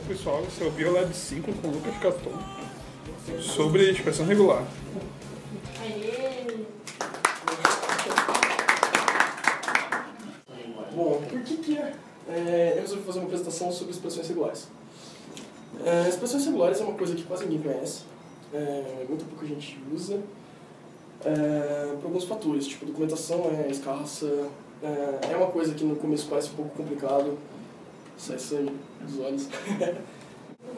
pessoal, esse é o Biolab 5 com o Lucas Caston sobre expressão regular. Bom, por que eu resolvi fazer uma apresentação sobre expressões regulares? Expressões regulares é uma coisa que quase ninguém conhece, muito pouca gente usa, por alguns fatores, tipo documentação é escassa, é uma coisa que no começo parece um pouco complicado, sai sangue dos olhos.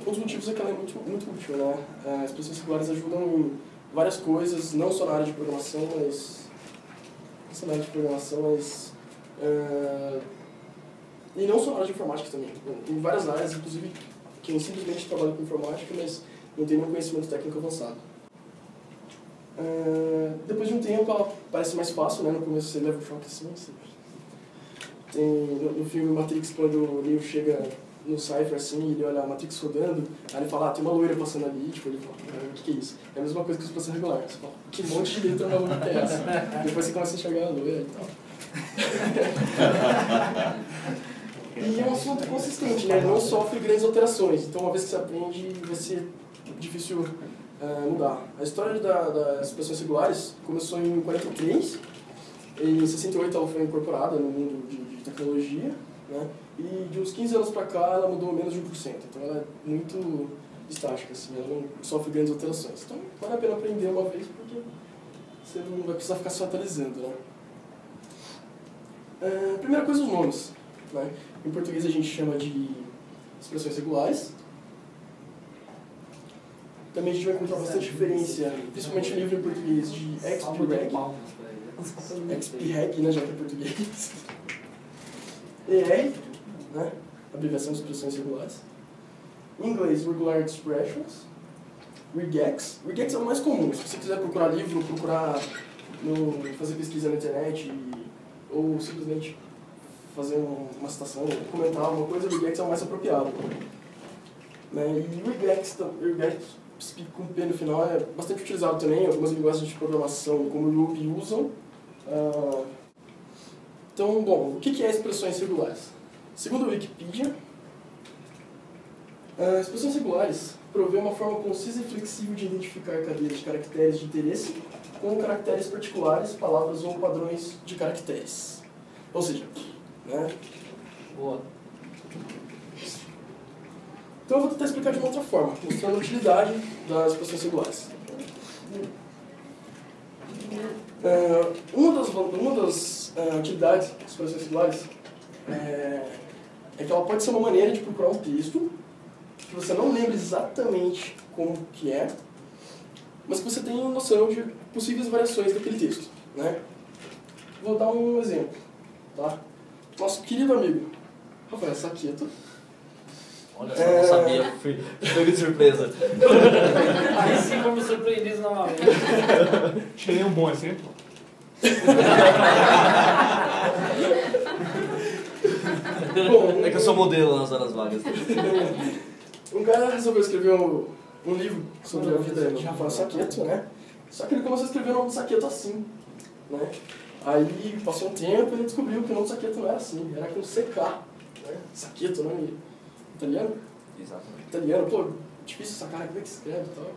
Um dos motivos é que ela é muito útil, né? As expressões regulares ajudam em várias coisas, não só na área de programação, mas e não só na área de informática também. Em várias áreas, inclusive quem simplesmente trabalha com informática, mas não tem nenhum conhecimento técnico avançado. Depois de um tempo ela parece mais fácil, né? No começo você leva um choque assim. Tem, no filme Matrix, quando o Neo chega no Cypher assim, e ele olha a Matrix rodando, aí ele fala, tem uma loira passando ali, tipo, ele fala, o que é isso? É a mesma coisa que expressão regular. Você fala, que monte de letra maluca é essa? Depois você começa a enxergar a loira e tal. E é um assunto consistente, né? Ele não sofre grandes alterações, então uma vez que você aprende, vai ser difícil mudar. A história das expressões regulares começou em 43, e em 68 ela foi incorporada no mundo de tecnologia, né? E de uns 15 anos pra cá ela mudou menos de 1%, então ela é muito estática, assim, ela não sofre grandes alterações. Então vale a pena aprender uma vez, porque você não vai precisar ficar se atualizando, né? Primeira coisa, os nomes, né? Em português a gente chama de expressões regulares. Também a gente vai encontrar bastante referência, principalmente no livro em português, de XPREG, né, já que é português. ER, né, abreviação de expressões regulares. Em inglês, Regular Expressions. Regex. Regex é o mais comum. Se você quiser procurar livro, fazer pesquisa na internet, ou simplesmente fazer uma citação, comentar alguma coisa, regex é o mais apropriado. Né? E regex com P no final é bastante utilizado também, algumas linguagens de programação como o Ruby usam. Então, bom, o que é expressões regulares? Segundo a Wikipedia, expressões regulares provê uma forma concisa e flexível de identificar cadeias de caracteres de interesse com caracteres particulares, palavras ou padrões de caracteres. Ou seja, né? Boa. Então eu vou tentar explicar de uma outra forma, mostrando a utilidade das expressões regulares. Uma das utilidades das expressões regulares é que ela pode ser uma maneira de procurar um texto que você não lembra exatamente como que é, mas que você tem noção de possíveis variações daquele texto, né? Vou dar um exemplo, tá? Nosso querido amigo Rafael Saqueto. Olha só, não sabia, fui pego de surpresa. Aí sim vou me surpreender novamente. Tirei um bom exemplo. Bom, É que eu sou modelo nas horas vagas. Um cara resolveu escrever um livro sobre a vida de Rafael Saqueto, né? Só que ele começou a escrever o nome do Saqueto assim, né? Aí passou um tempo e ele descobriu que o nome do Saqueto não era assim, era com CK, né? Saqueto, nome italiano? Exatamente. Italiano, pô, difícil sacar, como é que se escreve e tal.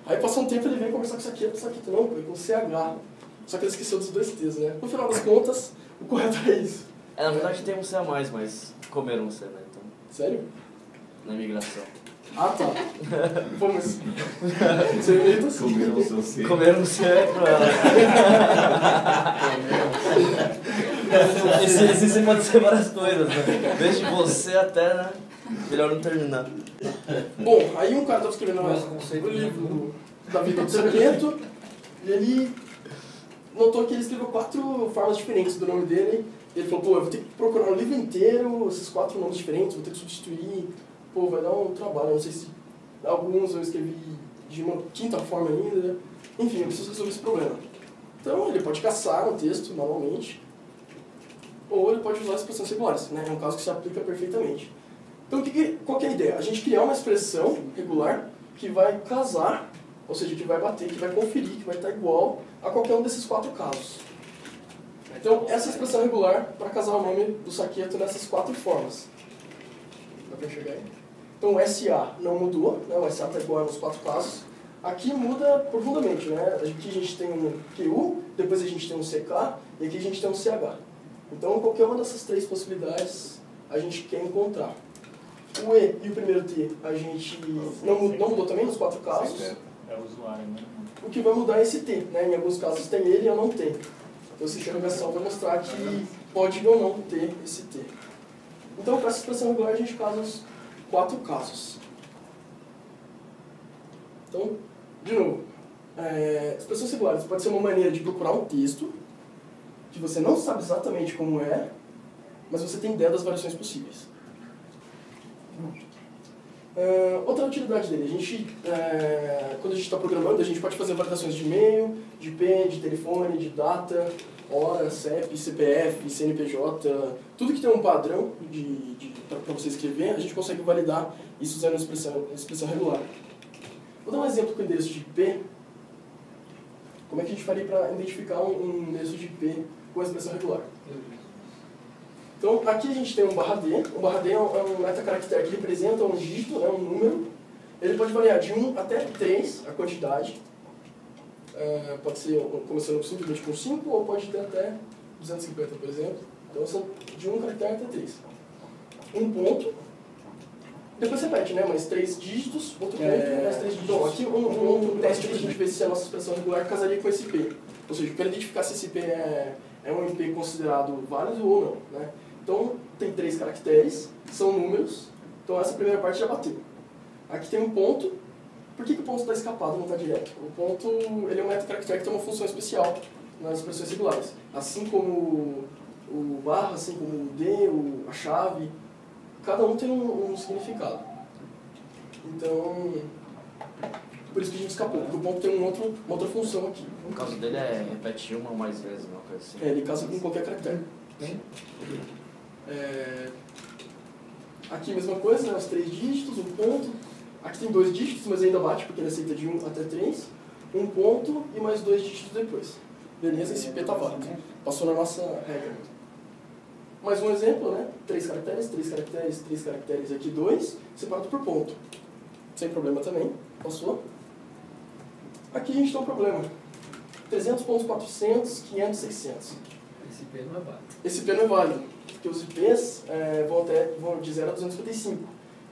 Aí passou um tempo ele veio conversar com o Saqueto não, foi com CH. Só que ele esqueceu dos dois T's, né? No final das contas, o correto é isso. Na verdade tem um C a mais, mas comeram um C, né? Então, Sério? na imigração. Ah, tá. Pô, mas... Você imita assim. Comeram o seu C. Comeram um C esse C pode ser várias coisas, né? Desde você até, né? Melhor não terminar. Bom, aí um cara estava escrevendo o livro da vida do Saqueto e ele notou que ele escreveu 4 formas diferentes do nome dele. Ele falou, pô, eu vou ter que procurar o livro inteiro, esses 4 nomes diferentes, vou ter que substituir. Pô, vai dar um trabalho, não sei se alguns eu escrevi de uma 5ª forma ainda. Enfim, eu preciso resolver esse problema. Então ele pode caçar no texto manualmente, ou ele pode usar expressões regulares, né? É um caso que se aplica perfeitamente. Então qual que é a ideia? A gente criar uma expressão regular que vai casar, ou seja, que vai bater, que vai conferir, que vai estar igual a qualquer um desses 4 casos. Então essa é a expressão regular para casar o nome do Saqueto nessas 4 formas. Dá para enxergar aí? Então o SA não mudou, né? O SA está igual nos 4 casos. Aqui muda profundamente, né? Aqui a gente tem um QU, depois a gente tem um CK e aqui a gente tem um CH. Então qualquer uma dessas 3 possibilidades a gente quer encontrar. O E e o primeiro T a gente não mudou também nos 4 casos. É o usuário, né? O que vai mudar é esse T, né? Em alguns casos tem ele e eu não tenho. Então essa interrogação vai mostrar que pode ou não ter esse T. Então para essa expressão regular a gente casa os 4 casos. Então, de novo, expressões regulares pode ser uma maneira de procurar um texto que você não sabe exatamente como é, mas você tem ideia das variações possíveis. Outra utilidade dele, quando a gente está programando, a gente pode fazer validações de e-mail, de IP, de telefone, de data, hora, CEP, CPF, CNPJ, tudo que tem um padrão para você escrever, a gente consegue validar isso usando a expressão regular. Vou dar um exemplo com o endereço de IP. Como é que a gente faria para identificar um endereço de IP com a expressão regular? Então, aqui a gente tem um barra D. O barra D é um metacaractere que representa um dígito, né, um número. Ele pode variar de 1 até 3, a quantidade. Pode ser começando simplesmente com 5, ou pode ter até 250, por exemplo. Então, são de 1 caractere até 3. Um ponto. Depois repete, né? Mais 3 dígitos, outro ponto, mais 3 dígitos. Então, aqui um teste para a gente ver se a nossa expressão regular casaria com esse IP. Ou seja, para identificar se esse IP é um IP considerado válido ou não, né? Então, tem 3 caracteres, são números, então essa primeira parte já bateu. Aqui tem um ponto. Por que o ponto está escapado, não está direto? O ponto ele é um metacaractere que tem uma função especial nas expressões regulares. Assim como o barra, assim como o D, a chave, cada um tem um significado. Então, por isso que a gente escapou, porque o ponto tem uma outra função aqui. No caso dele é repetir uma ou mais vezes, uma coisa assim. Ele casa com qualquer caractere. Aqui a mesma coisa, né? Os 3 dígitos, um ponto. Aqui tem 2 dígitos, mas ainda bate porque ele aceita de 1 até 3. Um ponto e mais 2 dígitos depois. Beleza, esse IP está válido. Passou na nossa regra. Mais um exemplo, né? 3 caracteres, 3 caracteres, 3 caracteres, aqui 2, separado por ponto. Sem problema também. Passou. Aqui a gente tem um problema. 300.400, 500, 600. Esse IP não é válido. Esse IP não é válido, porque os IPs vão de 0 a 255.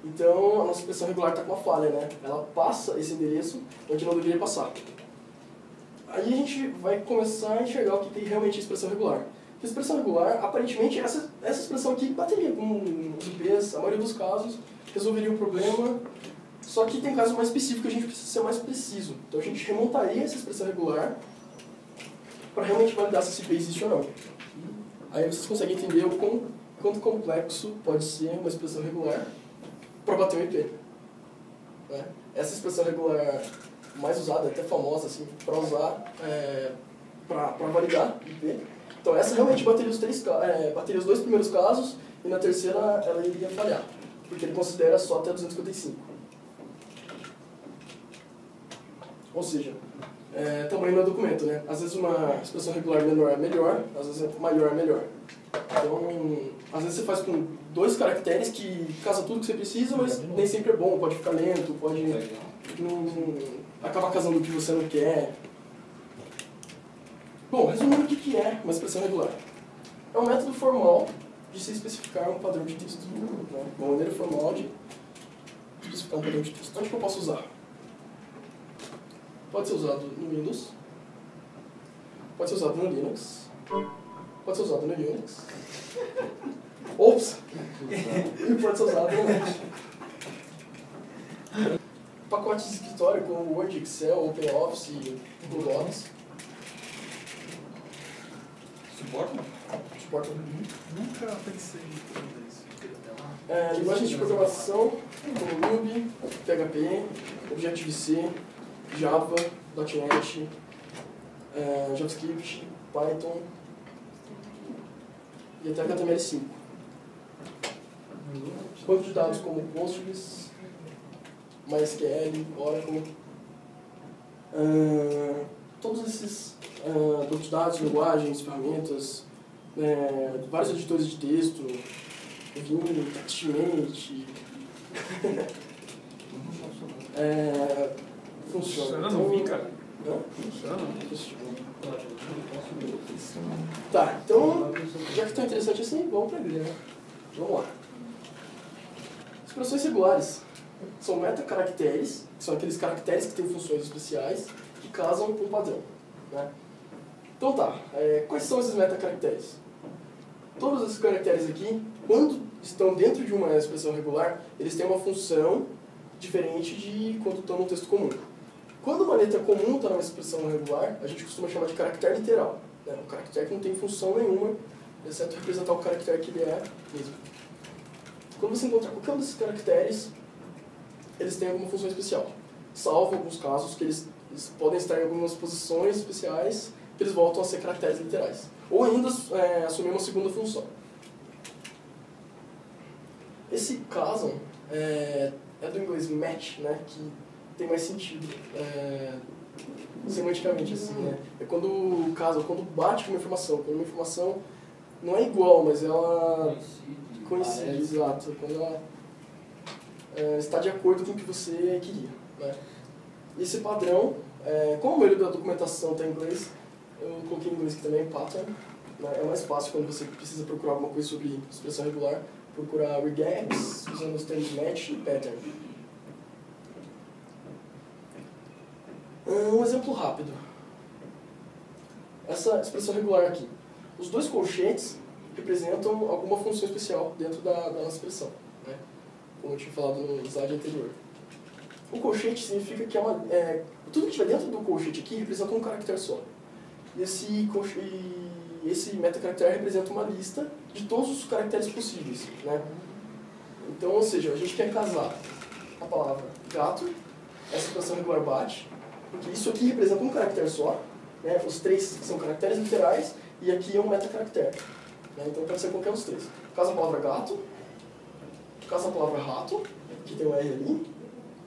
Então, a nossa expressão regular está com uma falha, né? Ela passa esse endereço onde não deveria passar. Aí a gente vai começar a enxergar o que é realmente a expressão regular. A expressão regular, aparentemente, essa expressão aqui bateria com os IPs, a maioria dos casos, resolveria o problema, só que tem casos mais específicos que a gente precisa ser mais preciso. Então a gente remontaria essa expressão regular para realmente validar se esse IP existe ou não. Aí vocês conseguem entender o quanto complexo pode ser uma expressão regular para bater um IP. Né? Essa expressão regular mais usada, até famosa, assim, para usar para validar IP. Então essa realmente bateria os 2 primeiros casos e na terceira ela iria falhar, porque ele considera só até 255. Ou seja, tamanho no documento, né? Às vezes uma expressão regular menor é melhor, às vezes maior é melhor. Então, às vezes você faz com 2 caracteres que casa tudo que você precisa, mas nem sempre é bom, pode ficar lento, pode acabar casando o que você não quer. Bom, resumindo o que é uma expressão regular. É um método formal de se especificar um padrão de texto. Né? Uma maneira formal de especificar um padrão de texto. Onde que eu posso usar? Pode ser usado no Windows, pode ser usado no Linux, pode ser usado no Unix, ops, e pode ser usado no Mac. Pacotes de escritório como Word, Excel, OpenOffice e Google Office. Suporta? Nunca pensei em fazer isso. Linguagens de programação como Ruby, PHP, Objective-C, Java, .NET, JavaScript, Python e até HTML5. Banco de dados como Postgres, MySQL, Oracle. Todos esses bancos de dados, linguagens, ferramentas, vários editores de texto, Vim, TextMate, Funciona. Funciona, não vi, cara. Hã? Funciona. Tá, então, já que tá interessante assim, vamos pra grelha, né? Vamos lá. Expressões regulares são metacaracteres, que são aqueles caracteres que têm funções especiais que casam com um padrão, né? Então tá, quais são esses metacaracteres? Todos esses caracteres aqui, quando estão dentro de uma expressão regular, eles têm uma função diferente de quando estão no texto comum. Quando uma letra comum está numa expressão regular, a gente costuma chamar de caractere literal, né? Um caractere que não tem função nenhuma, exceto representar o caractere que ele é mesmo. Quando você encontrar qualquer um desses caracteres, eles têm alguma função especial. Salvo alguns casos que eles podem estar em algumas posições especiais, que eles voltam a ser caracteres literais. Ou ainda assumir uma segunda função. Esse caso é do inglês match, né, que tem mais sentido semanticamente, assim, né? É quando bate com uma informação, quando uma informação não é igual, mas ela coincide, exato, quando ela está de acordo com o que você queria, né? Esse padrão, como a maioria da documentação está em inglês, eu coloquei em inglês aqui também, pattern, né? É mais fácil quando você precisa procurar alguma coisa sobre expressão regular, procurar regex, usando os termos match e pattern. Um exemplo rápido. Essa expressão regular aqui. Os dois colchetes representam alguma função especial dentro da nossa expressão, né? Como eu tinha falado no slide anterior. O colchete significa que tudo que estiver dentro do colchete aqui representa um caractere só. E esse metacaractere representa uma lista de todos os caracteres possíveis, né? Então, ou seja, a gente quer casar a palavra gato, essa expressão regular bate, porque isso aqui representa um caractere só, né? Os três são caracteres literais e aqui é um metacaractere, né? Então pode ser qualquer um dos três. Casa a palavra gato, casa a palavra rato, que tem um R ali,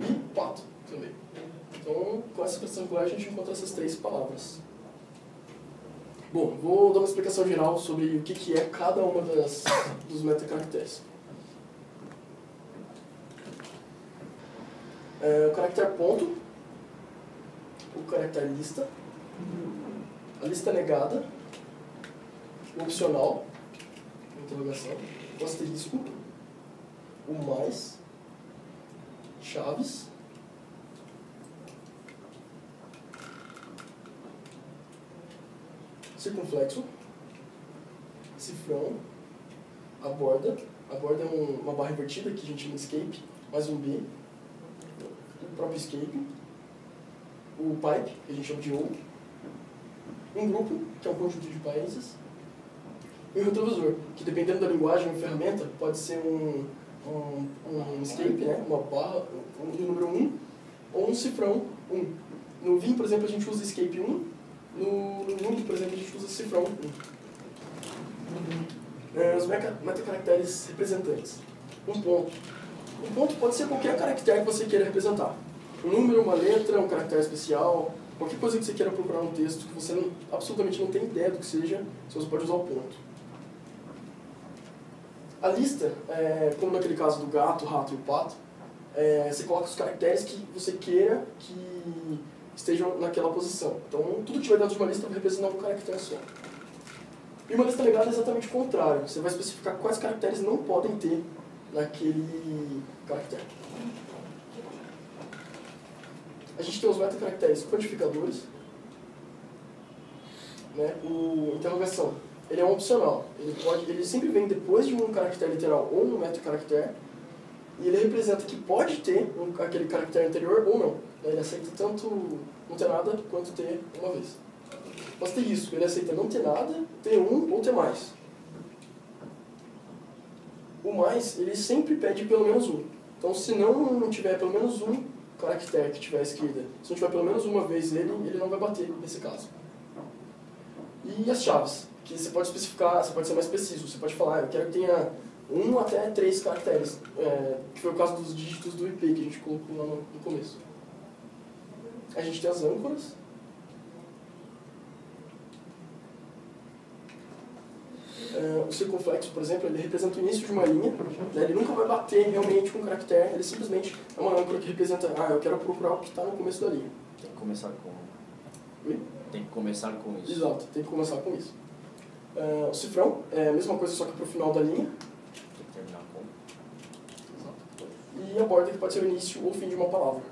e pato também. Então, com essa expressão regular a gente encontra essas três palavras. Bom, vou dar uma explicação geral sobre o que é cada uma dos metacaracteres. O caractere ponto, o caractere lista, a lista negada, o opcional, interrogação, o asterisco, o mais, chaves, circunflexo, cifrão, a borda é uma barra invertida que a gente chama de escape, mais um B, o próprio escape, o pipe, que a gente chama de ou, um grupo, que é um conjunto de parênteses, e o retrovisor, que dependendo da linguagem ou ferramenta, pode ser um escape, né, uma barra do número 1, ou um cifrão 1. No Vim, por exemplo, a gente usa escape 1, no Node, por exemplo, a gente usa cifrão 1. Os metacaracteres representantes. Um ponto pode ser qualquer caractere que você queira representar. Um número, uma letra, um caractere especial, qualquer coisa que você queira procurar no texto que você absolutamente não tem ideia do que seja, você pode usar o ponto. A lista, como naquele caso do gato, rato e o pato, você coloca os caracteres que você queira que estejam naquela posição. Então, tudo que tiver dentro de uma lista vai representar um caractere só. E uma lista negada é exatamente o contrário. Você vai especificar quais caracteres não podem ter naquele caractere. A gente tem os metacaracteres codificadores, né? O interrogação, ele é um opcional. Ele sempre vem depois de um caractere literal ou um metacaractere, e ele representa que pode ter aquele caractere anterior ou não. Ele aceita tanto não ter nada quanto ter uma vez. O asterisco, ele aceita não ter nada, ter um ou ter mais. O mais, ele sempre pede pelo menos um. Então, se não tiver pelo menos um caractere que tiver à esquerda, se não tiver pelo menos uma vez ele não vai bater nesse caso. E as chaves, que você pode especificar, você pode ser mais preciso. Você pode falar, eu quero que tenha 1 até 3 caracteres, que foi o caso dos dígitos do IP que a gente colocou lá no começo. A gente tem as âncoras. O circunflexo, por exemplo, ele representa o início de uma linha, né? Ele nunca vai bater realmente com um caractere, ele simplesmente é uma âncora que representa, eu quero procurar o que está no começo da linha. Tem que começar com... Oi? Tem que começar com isso. Exato, tem que começar com isso. O cifrão é a mesma coisa, só que para o final da linha. Tem que terminar com... E a borda que pode ser o início ou o fim de uma palavra.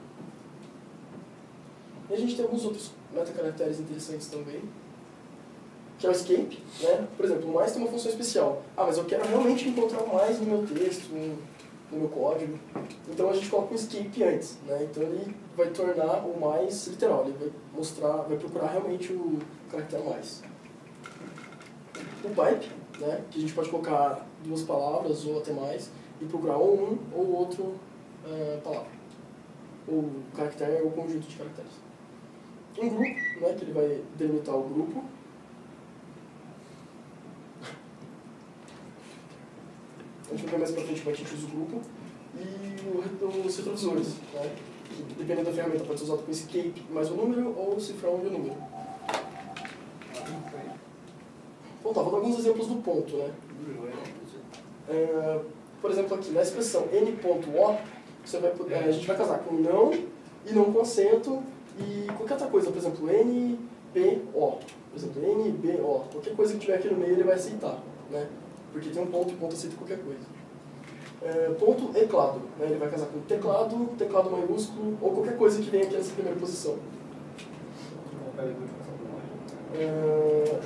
E a gente tem alguns outros metacaracteres interessantes também, que é o escape, né? Por exemplo, o mais tem uma função especial. Mas eu quero realmente encontrar o mais no meu texto, no meu código. Então a gente coloca um escape antes, né? Então ele vai tornar o mais literal, ele vai procurar realmente o caractere mais. O pipe, né? Que a gente pode colocar 2 palavras ou até mais e procurar ou um ou outro palavra. Ou caractere ou conjunto de caracteres. Um grupo, né? Que ele vai delimitar o grupo. A gente vai ver mais pra frente como a gente usa o grupo. E os retrovisores, né? Que, dependendo da ferramenta, pode ser usado com escape mais o número ou o cifrão e o número. Bom, vou dar alguns exemplos do ponto, né? Por exemplo, aqui na expressão n.o, a gente vai casar com não e não com acento e qualquer outra coisa, por exemplo, NBO. Por exemplo, NBO. Qualquer coisa que tiver aqui no meio ele vai aceitar, né? Porque tem um ponto e o ponto aceita qualquer coisa. Ponto teclado, né? Ele vai casar com teclado, teclado maiúsculo ou qualquer coisa que venha aqui nessa primeira posição.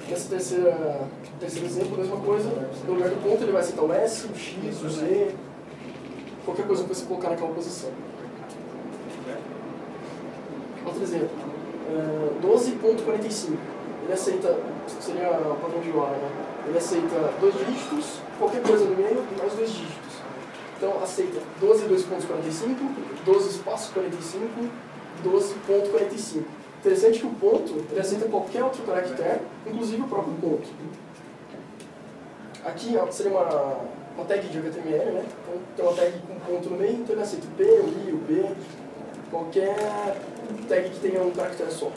Nesse terceiro exemplo, a mesma coisa. No lugar do ponto ele vai aceitar o S, o X, o Z, qualquer coisa que você colocar naquela posição. Outro exemplo, 12.45. Ele aceita, seria o padrão de hora, né? Ele aceita 2 dígitos, qualquer coisa no meio e mais 2 dígitos. Então aceita 12 2.45, 12 espaço 45, 12.45. Interessante que o ponto, ele aceita qualquer outro caractere, inclusive o próprio ponto. Aqui seria uma tag de HTML, né? Então, tem uma tag com ponto no meio, então ele aceita o P, o I, o B, qualquer tag que tenha um caractere só.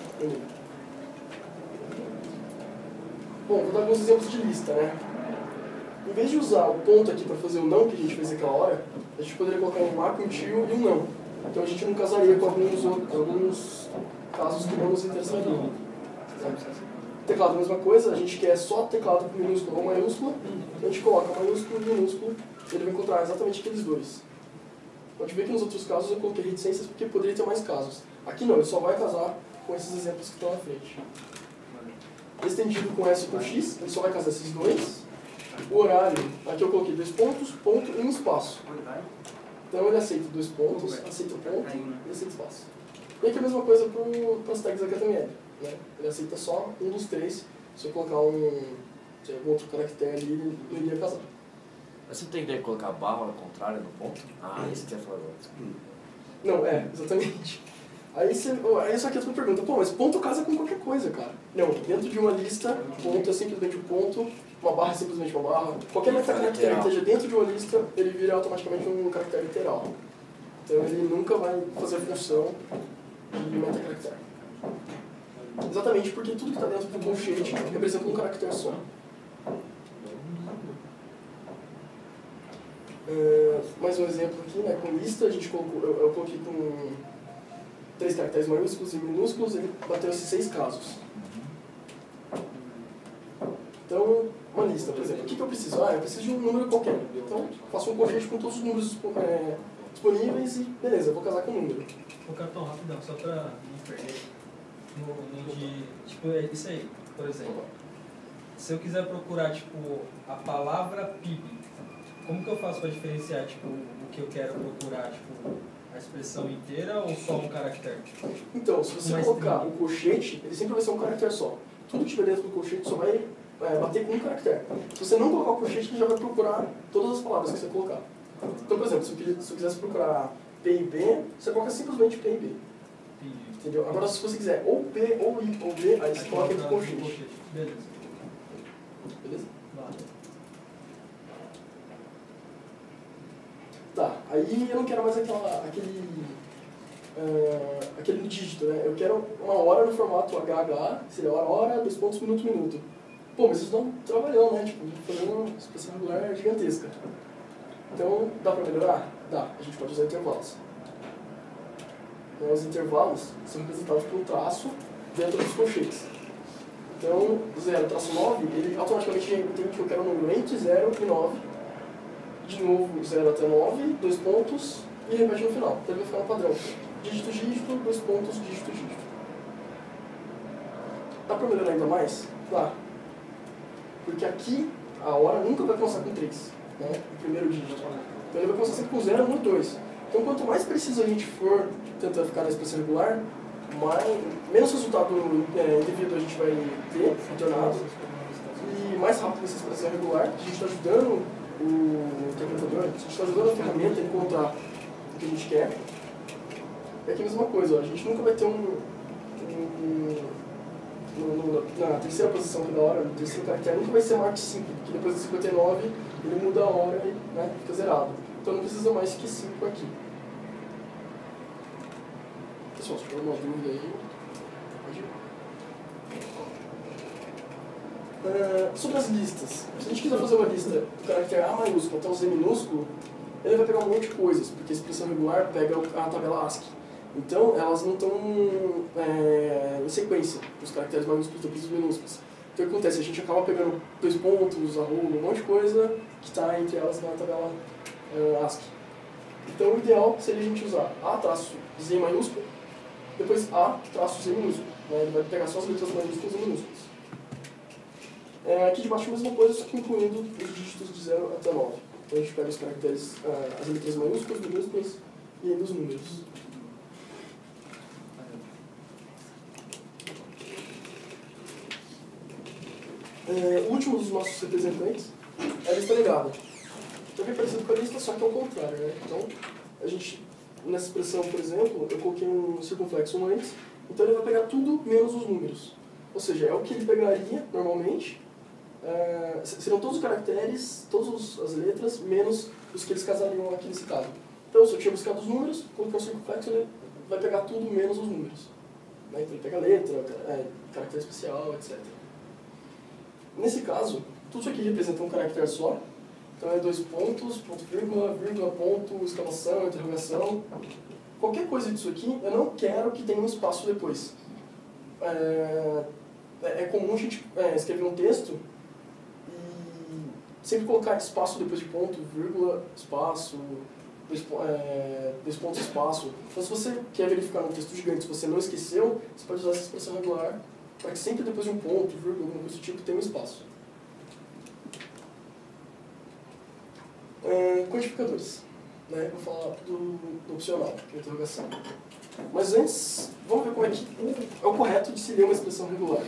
Bom, vou dar alguns exemplos de lista, né? Em vez de usar o ponto aqui para fazer o não que a gente fez naquela hora, a gente poderia colocar um A com um tio e um não. Então a gente não casaria com alguns casos que não nos interessariam. Teclado, a mesma coisa, a gente quer só teclado com minúsculo ou maiúsculo, a gente coloca maiúsculo e minúsculo, ele vai encontrar exatamente aqueles dois. Pode ver que nos outros casos eu coloquei reticências porque poderia ter mais casos. Aqui não, ele só vai casar com esses exemplos que estão na frente. Estendido com S e com X, ele só vai casar esses dois. O horário, aqui eu coloquei 2 pontos, ponto e um espaço. Então ele aceita 2 pontos, aceita o ponto e aceita espaço. E aqui a mesma coisa para as tags HTML. Né? Ele aceita só um dos 3. Se eu colocar algum outro caractere ali, ele não iria casar. Mas você tem ideia de colocar barra ao contrário no ponto? Isso que você ia falar agora. Não, exatamente. Aí só que a tua pergunta, mas ponto casa com qualquer coisa, cara. Não, dentro de uma lista, ponto é simplesmente um ponto, uma barra é simplesmente uma barra. Qualquer metacaractere que esteja dentro de uma lista, ele vira automaticamente um caractere literal. Então ele nunca vai fazer função de metacaractere. Exatamente porque tudo que está dentro do colchete representa um caractere só. Mais um exemplo aqui, né, com lista, a gente colocou, eu coloquei com 3 caracteres maiúsculos e minúsculos, ele bateu esses 6 casos. Então, uma lista, por exemplo, o que eu preciso? Eu preciso de um número qualquer. Então, faço um colchete com todos os números disponíveis e beleza, eu vou casar com um número. Vou cartão rapidão, só pra não perder. Tipo, é isso aí, por exemplo. Se eu quiser procurar, tipo, a palavra PIB, como que eu faço para diferenciar, tipo, o que eu quero procurar, tipo, a expressão inteira ou só um caractere? Então, se você colocar o colchete, ele sempre vai ser um caractere só. Tudo que estiver dentro do colchete só vai bater com um caractere. Se você não colocar o colchete, ele já vai procurar todas as palavras que você colocar. Então, por exemplo, se eu quisesse procurar P e B, você coloca simplesmente P e B. Entendeu? Agora, se você quiser ou P, ou I, ou B, aí você coloca aqui o colchete. Beleza. Beleza? Vale. Tá, aí eu não quero mais aquele dígito, né? Eu quero uma hora no formato HH, seria hora, 2 pontos, minuto, minuto. Pô, mas isso dá um trabalhão, né? Tipo, fazer uma expressão regular gigantesca. Então, dá pra melhorar? Dá. A gente pode usar intervalos. Então, os intervalos são representados por um traço dentro dos colchetes. Então, 0 traço 9, ele automaticamente entende que eu quero um número entre 0 e 9. De novo, 0 até 9, 2 pontos, e repete no final. Então ele vai ficar no padrão. Dígito, dígito, 2 pontos, dígito, dígito. Dá pra melhorar ainda mais? Dá. Porque aqui, a hora nunca vai começar com 3, né? O primeiro dígito. Então ele vai começar sempre com 0, 1 e 2. Então quanto mais preciso a gente for tentando ficar na expressão regular, menos resultado indevido a gente vai ter, retornado, e mais rápido vai ser a expressão regular. A gente está ajudando o interpretador, a gente está ajudando a ferramenta a encontrar o que a gente quer. É aqui a mesma coisa, ó, a gente nunca vai ter na terceira posição aqui da hora, no terceiro caractere, nunca vai ser maior que 5, porque depois de 59 ele muda a hora e, né, fica zerado. Então não precisa mais que 5 aqui. Pessoal, se tiver alguma dúvida aí, pode ir. Sobre as listas. Se a gente quiser fazer uma lista do caractere A maiúsculo até o Z minúsculo, ele vai pegar um monte de coisas, porque a expressão regular pega a tabela ASCII. Então, elas não estão em sequência, os caracteres maiúsculos depois dos minúsculos. Então, o que acontece? A gente acaba pegando 2 pontos, arroba, um monte de coisa que está entre elas na tabela ASCII. Então, o ideal seria a gente usar A-Z maiúsculo, depois A-Z minúsculo. Né? Ele vai pegar só as letras maiúsculas e minúsculas. Aqui de baixo a mesma coisa, só que incluindo os dígitos de 0 até 9. Então, a gente pega os caracteres, as letras maiúsculas, minúsculas e ainda os números. O último dos nossos representantes é a lista legada. Então é parecido com a lista, só que é o contrário, né? Então, a gente, nessa expressão, por exemplo, eu coloquei um circunflexo antes, então ele vai pegar tudo menos os números. Ou seja, é o que ele pegaria normalmente, seriam todos os caracteres, todas as letras, menos os que eles casariam aqui nesse caso. Então, se eu tinha buscado os números, coloquei o circunflexo, ele vai pegar tudo menos os números. Né? Então ele pega letra, caractere especial, etc. Nesse caso, tudo isso aqui representa um caractere só. Então é 2 pontos, ponto, vírgula, vírgula, ponto, exclamação, interrogação. Qualquer coisa disso aqui, eu não quero que tenha um espaço depois. É comum a gente escrever um texto e sempre colocar espaço depois de ponto, vírgula, espaço, 2 pontos, espaço. Então se você quer verificar um texto gigante, se você não esqueceu, você pode usar essa expressão regular para que sempre depois de um ponto, vírgula, alguma coisa do tipo, tenha um espaço. Codificadores. Né? Vou falar do opcional, que é a interrogação. Mas antes, vamos ver como é que é o correto de se ler uma expressão regular.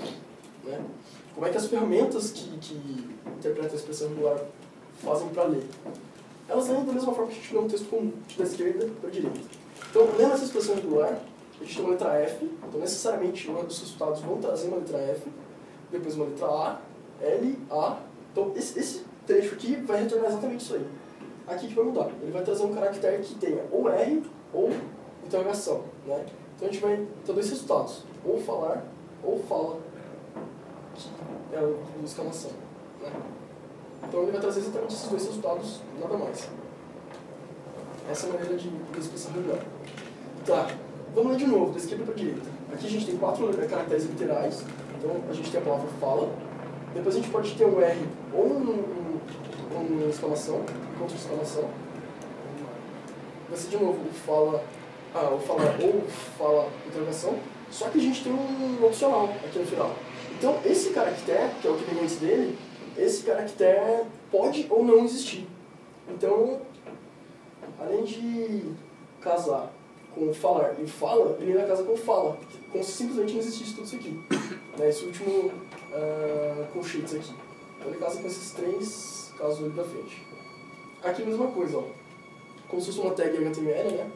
Né? Como é que as ferramentas que interpretam a expressão regular fazem para ler. Elas leem da mesma forma que a gente lê um texto comum, da esquerda para a direita. Então, lendo essa expressão regular, a gente tem uma letra F, então necessariamente os resultados vão trazer uma letra F, depois uma letra A, L, A. Então esse trecho aqui vai retornar exatamente isso aí. Aqui que vai mudar. Ele vai trazer um caractere que tenha ou R ou interrogação. Né? Então a gente vai ter 2 resultados, ou falar ou fala, que é a exclamação. Né? Então ele vai trazer exatamente esses 2 resultados, nada mais. Essa é a maneira de expressão regular. Tá. Vamos ler de novo, da esquerda para a direita. Aqui a gente tem 4 caracteres literais. Então a gente tem a palavra fala. Depois a gente pode ter um R ou uma exclamação, um ponto de exclamação. Vai ser de novo o fala, o falar ou fala interrogação. Só que a gente tem um opcional aqui no final. Então esse caractere, que é o que vem antes dele, esse caractere pode ou não existir. Então, além de casar com falar e fala, ele ainda casa com fala, como se simplesmente não existisse tudo isso aqui. Né? Esse último colchetes aqui. Então ele casa com esses 3 casos ali da frente. Aqui a mesma coisa, ó. Como se fosse uma tag HTML, né?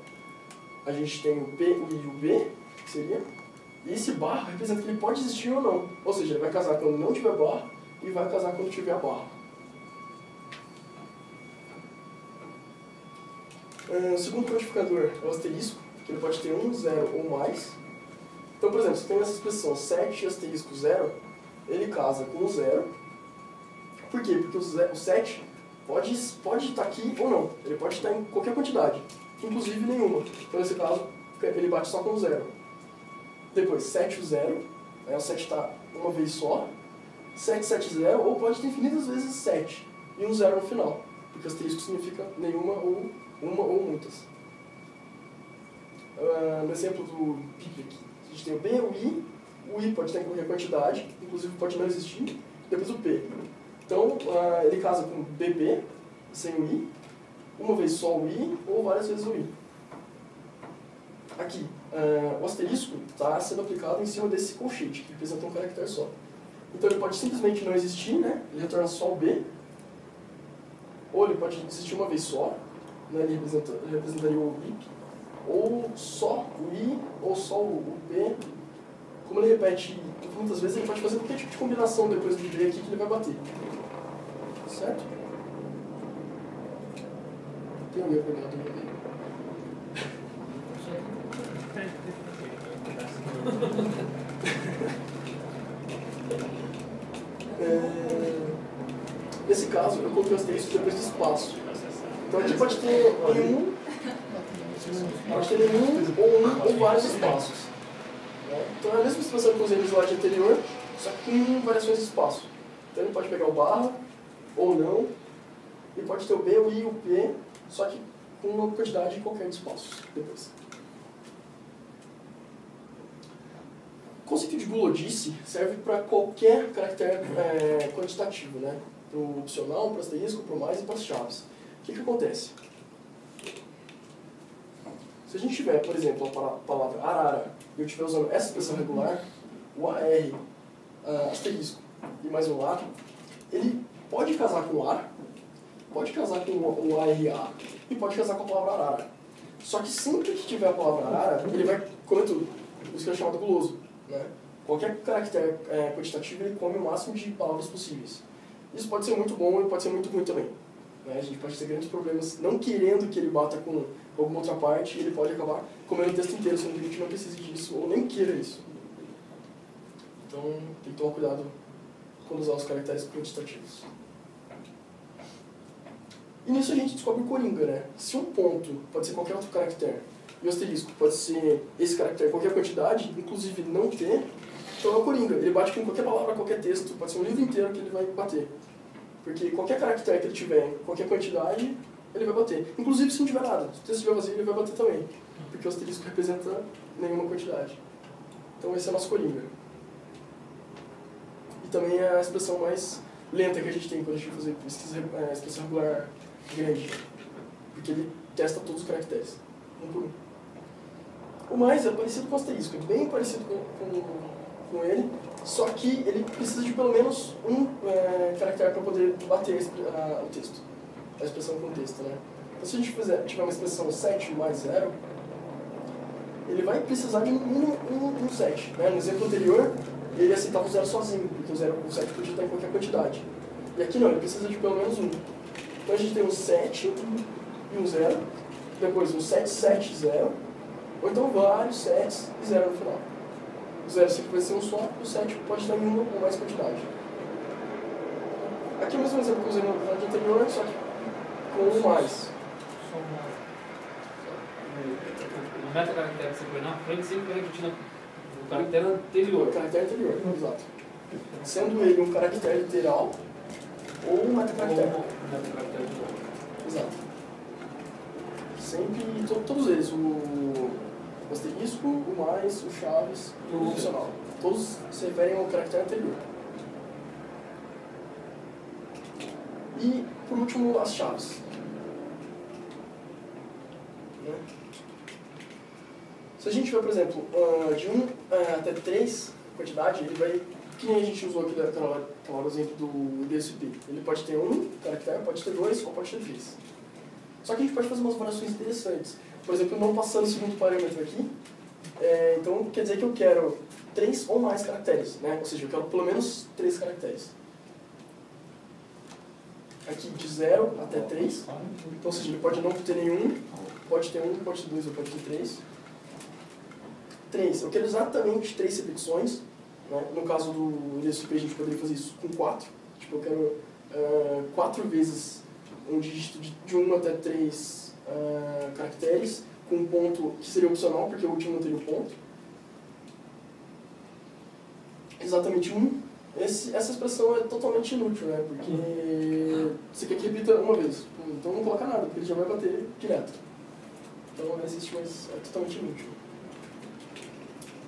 A gente tem o P, o I e o B, que seria. E esse barra representa que ele pode existir ou não. Ou seja, ele vai casar quando não tiver barra e vai casar quando tiver a barra. O segundo codificador é o asterisco, que ele pode ter 1, 0 ou mais. Então, por exemplo, se tem essa expressão 7 asterisco 0, ele casa com o 0 Por quê? Porque o 7 pode estar aqui ou não. Ele pode estar em qualquer quantidade, inclusive nenhuma. Então, nesse caso, ele bate só com o 0. Depois, 7, o 0. Aí o 7 está uma vez só. 7, 7, 0. Ou pode ter infinitas vezes 7. E um 0 no final. Porque asterisco significa nenhuma ou uma ou muitas. No exemplo do PIP aqui, a gente tem o B, o I pode estar em qualquer quantidade, inclusive pode não existir, depois o P. Então, ele casa com BB, sem o I, uma vez só o I, ou várias vezes o I. Aqui, o asterisco está sendo aplicado em cima desse colchete, que representa um caractere só. Então ele pode simplesmente não existir, né? Ele retorna só o B, ou ele pode existir uma vez só, né? Ele representaria o I, ou só o I, ou só o B. Como ele repete muitas vezes, ele pode fazer qualquer tipo de combinação depois do B aqui que ele vai bater. Certo? Tem alguém pegando do meio? Nesse caso, eu coloquei o asterisco depois do espaço. Então aqui pode ter nenhum ou vários espaços. Então é a mesma situação que eu usei no slide anterior, só que com variações de espaço. Então ele pode pegar o barra, ou não, e pode ter o B, o I e o P, só que com uma quantidade qualquer de espaços depois. O conceito de bulodice serve para qualquer caractere quantitativo, né? Para o opcional, para o asterisco, para o mais e para as chaves. O que acontece? Se a gente tiver, por exemplo, a palavra arara, e eu estiver usando essa expressão regular, o AR, asterisco, e mais um A, ele pode casar com o A, pode casar com o ARA, e pode casar com a palavra arara. Só que sempre que tiver a palavra arara, ele vai comer tudo. Isso que é chamado guloso. Né? Qualquer caractere quantitativo, ele come o máximo de palavras possíveis. Isso pode ser muito bom e pode ser muito ruim também. Né? A gente pode ter grandes problemas não querendo que ele bata com alguma outra parte, e ele pode acabar comendo o texto inteiro, sendo que a gente não precisa disso, ou nem queira isso. Então, tem que tomar cuidado quando usar os caracteres quantitativos. E nisso a gente descobre o coringa, né? Se um ponto pode ser qualquer outro caractere, e o asterisco pode ser esse caractere qualquer quantidade, inclusive não ter, então é o coringa. Ele bate com qualquer palavra, qualquer texto, pode ser um livro inteiro que ele vai bater. Porque qualquer caractere que ele tiver, qualquer quantidade, ele vai bater. Inclusive se não tiver nada. Se o texto estiver vazio, ele vai bater também. Porque o asterisco representa nenhuma quantidade. Então esse é o nosso coringa. E também é a expressão mais lenta que a gente tem quando a gente vai fazer pesquisa, expressão regular grande. Porque ele testa todos os caracteres, um por um. O mais é parecido com o asterisco, é bem parecido com ele, só que ele precisa de pelo menos um caractere para poder bater o texto, a expressão com o texto, né? Então se a gente tiver uma expressão 7 mais 0, ele vai precisar de no mínimo um 7. Né? No exemplo anterior, ele aceitava o 0 sozinho, porque o 7 podia estar em qualquer quantidade. E aqui não, ele precisa de pelo menos um. Então a gente tem um 7 e um 0, depois um 7, 7, 0, ou então vários 7 e 0 no final. O 0 sempre vai ser um só, e o 7 pode estar em uma ou mais quantidade. Aqui é o mesmo exemplo que eu usei no slide anterior, só que com um mais. O metacaractere que você põe na frente sempre vai repetir o caractere anterior. O caractere anterior, exato. Sendo ele um caractere literal ou um metacaractere. Exato. Sempre, todos eles, o asterisco, o mais, o chaves e o opcional. Todos se referem ao caractere anterior. E, por último, as chaves. Né? Se a gente tiver, por exemplo, de 1 até 3, quantidade, ele vai, que nem a gente usou aqui naquela exemplo do DSP. Ele pode ter um caractere, pode ter 2 ou pode ter 3. Só que a gente pode fazer umas variações interessantes. Por exemplo, não passando o segundo parâmetro aqui. Então, quer dizer que eu quero 3 ou mais caracteres, né? Ou seja, eu quero pelo menos 3 caracteres. Aqui de 0 até 3. Então, ou seja, ele pode não ter nenhum, pode ter 1, pode ter 2 ou pode ter 3. 3, eu quero exatamente 3 repetições. Né? No caso do DSP, a gente poderia fazer isso com 4. Tipo, eu quero 4 vezes um dígito de 1 até 3 caracteres, com um ponto que seria opcional, porque o último não teria um ponto. Exatamente 1. Essa expressão é totalmente inútil, né? Porque você quer que repita uma vez. Então não coloca nada, porque ele já vai bater direto. Então não existe, mas é totalmente inútil.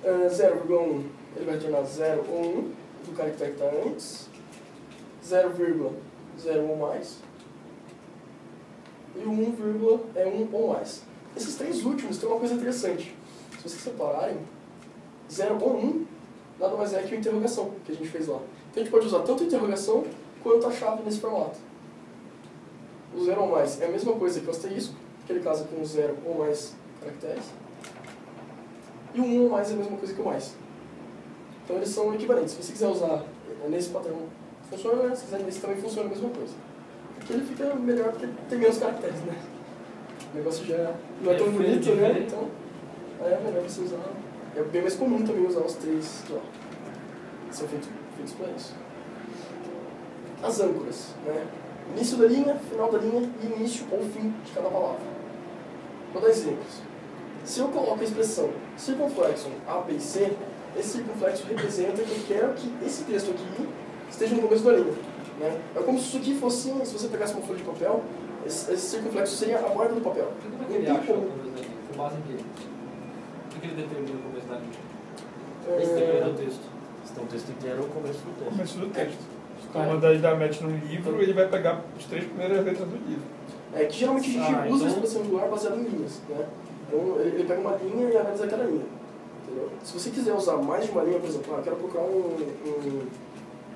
0,1 ele vai retornar 0 ou 1 do caractere que está antes. 0,0 ou mais. E o 1, é 1 ou mais. Esses 3 últimos têm uma coisa interessante. Se vocês separarem, 0 ou 1 nada mais é que a interrogação que a gente fez lá. Então a gente pode usar tanto a interrogação quanto a chave nesse formato. O 0 ou mais é a mesma coisa que o asterisco, que ele casa com 0 ou mais caracteres. E o 1 ou mais é a mesma coisa que o mais. Então eles são equivalentes. Se você quiser usar nesse padrão, funciona, se quiser nesse também funciona a mesma coisa. Aqui ele fica melhor porque tem menos caracteres, né? O negócio já não é tão bonito, né? Então é melhor você usar. É bem mais comum também usar os 3 lá. São feitos para isso. As âncoras, né? Início da linha, final da linha e início ou fim de cada palavra. Vou dar exemplos. Se eu coloco a expressão circunflexo A, B e C, esse circunflexo representa que eu quero que esse texto aqui esteja no começo da linha. Né? É como se isso aqui fosse, se você pegasse uma folha de papel, esse circunflexo seria a borda do papel. Como é que ele acha o começo da linha? Com base em quê? O que ele determina o começo da linha? Esse determina o texto. Se tem um texto inteiro, é o começo do texto. Começo do texto. Então, daí da mete no livro, ele vai pegar as 3 primeiras letras do livro. Que geralmente a gente usa então... a expressão angular baseada em linhas. Né? Então, ele pega uma linha e analisa aquela linha. Entendeu? Se você quiser usar mais de uma linha, por exemplo, eu quero procurar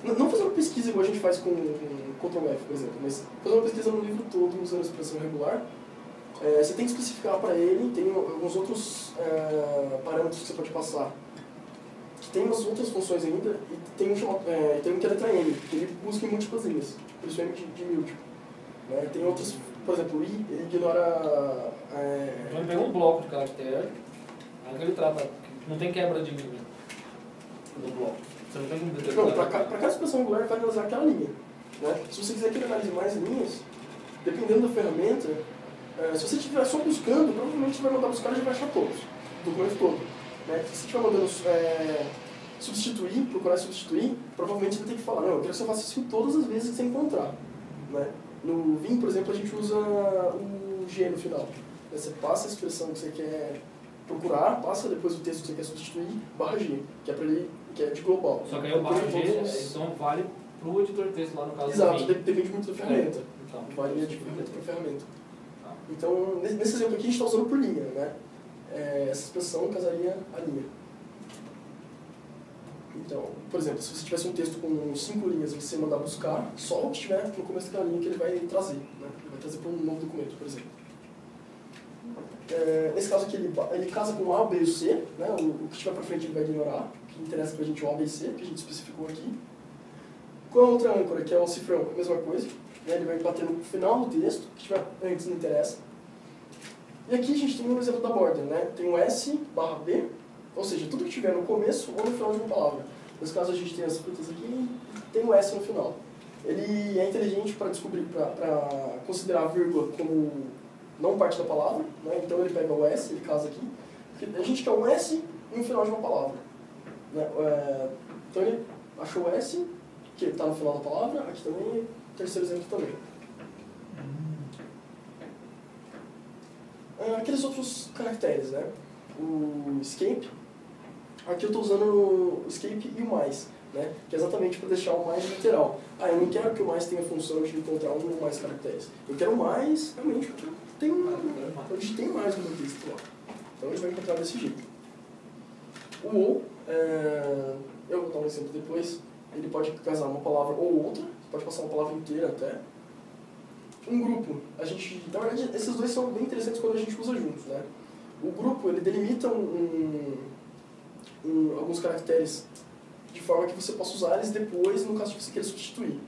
não fazer uma pesquisa igual a gente faz com Ctrl+F, por exemplo, mas fazer uma pesquisa no livro todo usando a expressão regular, você tem que especificar para ele, tem alguns outros parâmetros que você pode passar. Tem umas outras funções ainda, e tem um que é a letra M, que ele busca em múltiplas linhas, por isso é M de múltiplo. Né? Tem outros, por exemplo, o I, ele ignora... Então ele pega um bloco de caractere, aí ele trata, não tem quebra de linha no bloco. Você não tem como determinar. Não, para cada expressão angular ele vai analisar aquela linha. Né? Se você quiser que ele analise mais linhas, dependendo da ferramenta, se você estiver só buscando, provavelmente você vai mandar buscar e já vai achar todos, o documento todo. Né? Se você estiver mandando procurar substituir, provavelmente você vai ter que falar, não, eu quero que você faça isso todas as vezes que você encontrar. Né? No Vim, por exemplo, a gente usa o G no final. Você passa a expressão que você quer procurar, passa depois o texto que você quer substituir, barra G, que é para ele, que é de global. Só que aí o barra G, então vale para o editor de texto lá no caso. Exato, depende muito da ferramenta. Então, varia de ferramenta para ferramenta. Então, nesse exemplo aqui a gente está usando por linha, né? Essa expressão casaria a linha. Então, por exemplo, se você tivesse um texto com 5 linhas e você mandar buscar, só o que estiver no começo daquela linha que ele vai trazer. Né? Ele vai trazer para um novo documento, por exemplo. Nesse caso aqui, ele casa com A, B e C. Né? O que estiver para frente ele vai ignorar. O que interessa para a gente é o A, B e C, que a gente especificou aqui. Com a outra âncora, que é o cifrão, a mesma coisa. Né? Ele vai bater no final do texto, o que estiver antes não interessa. E aqui a gente tem um exemplo da borda, né? Tem o S barra B, ou seja, tudo que estiver no começo ou no final de uma palavra. Nesse caso a gente tem as frutas aqui e tem o S no final. Ele é inteligente para descobrir, para considerar a vírgula como não parte da palavra, né? Então ele pega o S, ele casa aqui. A gente quer um S no final de uma palavra. Né? Então ele achou o S, que está no final da palavra, aqui também, terceiro exemplo também. Aqueles outros caracteres, né? O escape, aqui eu estou usando o escape e o mais, né? Que é exatamente para deixar o mais literal. Eu não quero que o mais tenha a função de encontrar um ou mais caracteres. Eu quero mais, realmente, onde tem mais no meu texto lá. Então ele vai encontrar desse jeito. O ou, eu vou dar um exemplo depois, ele pode casar uma palavra ou outra, pode passar uma palavra inteira até. Um grupo, na verdade, esses dois são bem interessantes quando a gente usa juntos, né? O grupo, ele delimita alguns caracteres de forma que você possa usar eles depois, no caso de você querer substituir.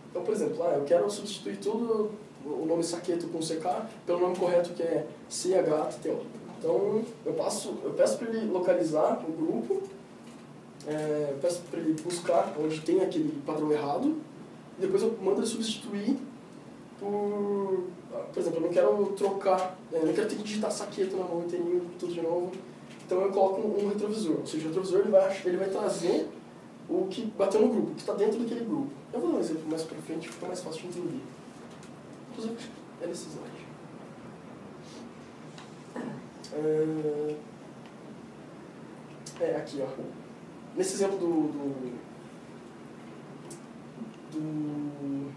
Então, por exemplo, eu quero substituir todo o nome saqueto com CK pelo nome correto que é CHTO. Então, eu peço para ele localizar o grupo, peço para ele buscar onde tem aquele padrão errado, depois eu mando ele substituir por exemplo, eu não quero trocar, eu não quero ter que digitar saqueto na mão inteirinho, tudo de novo. Então eu coloco um retrovisor, ou seja, o retrovisor ele vai trazer o que bateu no grupo, o que está dentro daquele grupo. Eu vou dar um exemplo mais pra frente, fica mais fácil de entender. Inclusive, é nesse slide. Aqui, ó. Nesse exemplo do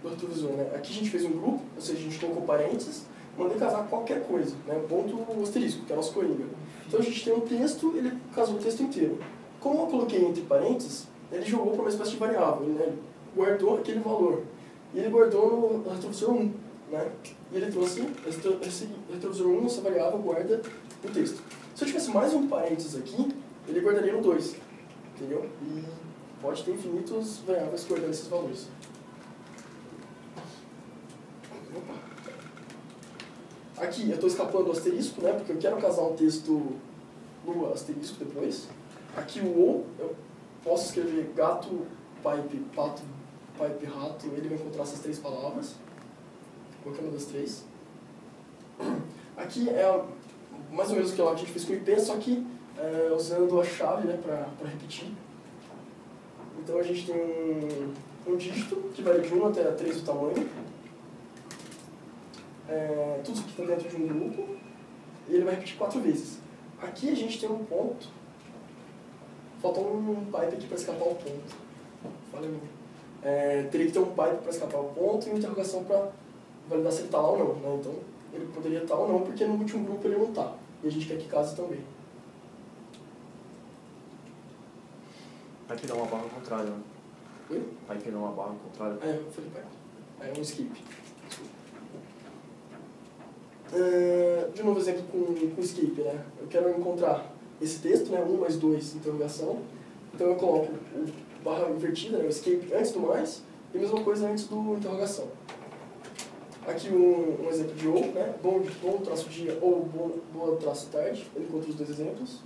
retrovisor, né? Aqui a gente fez um grupo, ou seja, a gente colocou parênteses, mandei casar qualquer coisa, né? Ponto asterisco, que é o nosso coringa. Então a gente tem um texto, ele casou o texto inteiro. Como eu coloquei entre parênteses, ele jogou para uma espécie de variável, né? Ele guardou aquele valor. E ele guardou no retrovisor 1, né? E ele trouxe esse retrovisor 1, essa variável, guarda o texto. Se eu tivesse mais um parênteses aqui, ele guardaria no 2, entendeu? E pode ter infinitos variáveis guardando esses valores. Opa. Aqui eu estou escapando do asterisco, né? Porque eu quero casar um texto no asterisco depois. Aqui o ou, eu posso escrever gato, pipe, pato, pipe, rato, ele vai encontrar essas três palavras. Qualquer uma das três. Aqui é mais ou menos o que a gente fez com o IP, só que usando a chave, né, para repetir. Então a gente tem um dígito que vai de 1 até 3 o tamanho. Tudo isso aqui está dentro de um grupo. E ele vai repetir 4 vezes. Aqui a gente tem um ponto. Falta um pipe aqui para escapar o ponto. Falha minha. Teria que ter um pipe para escapar o ponto e uma interrogação para validar se ele está lá ou não, né? Então ele poderia estar ou não, porque no último grupo ele não está. E a gente quer que case também. Pipe não é uma barra ao contrário, né? Oi? Pipe não é uma barra ao contrário. Eu falei pipe. É um skip. De novo exemplo com skip, né? Eu quero encontrar esse texto, né? 1 mais 2, interrogação. Então eu coloco o barra invertida, né? O escape antes do mais, e a mesma coisa antes do interrogação. Aqui um exemplo de ou, né? Bom traço dia ou boa traço tarde. Ele encontra os dois exemplos.